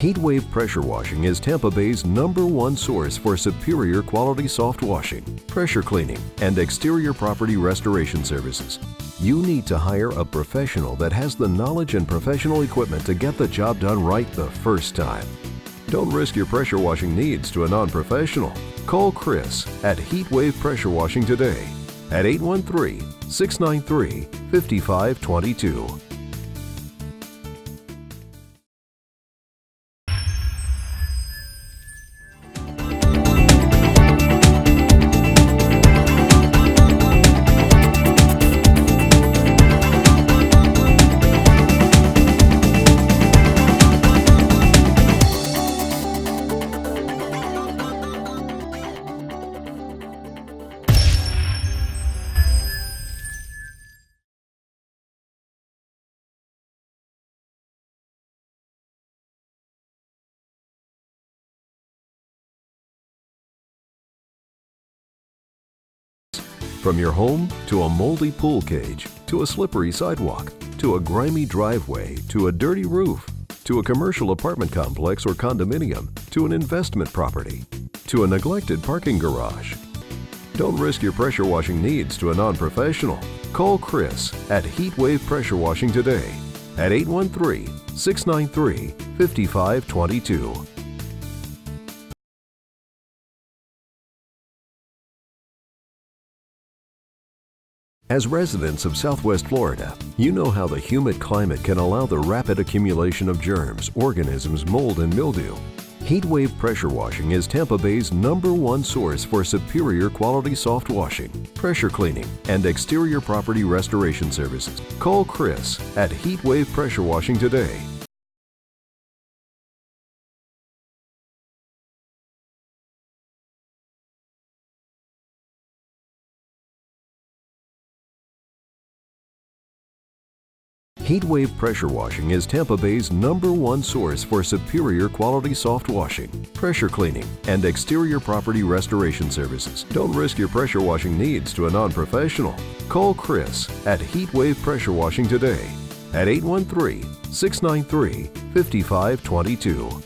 HeatWave Pressure Washing is Tampa Bay's #1 source for superior quality soft washing, pressure cleaning, and exterior property restoration services. You need to hire a professional that has the knowledge and professional equipment to get the job done right the first time. Don't risk your pressure washing needs to a non-professional. Call Chris at HeatWave Pressure Washing today at 813-693-5522. From your home to a moldy pool cage, to a slippery sidewalk, to a grimy driveway, to a dirty roof, to a commercial apartment complex or condominium, to an investment property, to a neglected parking garage. Don't risk your pressure washing needs to a non-professional. Call Chris at HeatWave Pressure Washing today at 813-693-5522. As residents of Southwest Florida, you know how the humid climate can allow the rapid accumulation of germs, organisms, mold, and mildew. HeatWave Pressure Washing is Tampa Bay's #1 source for superior quality soft washing, pressure cleaning, and exterior property restoration services. Call Chris at HeatWave Pressure Washing today. HeatWave Pressure Washing is Tampa Bay's #1 source for superior quality soft washing, pressure cleaning, and exterior property restoration services. Don't risk your pressure washing needs to a non-professional. Call Chris at HeatWave Pressure Washing today at 813-693-5522.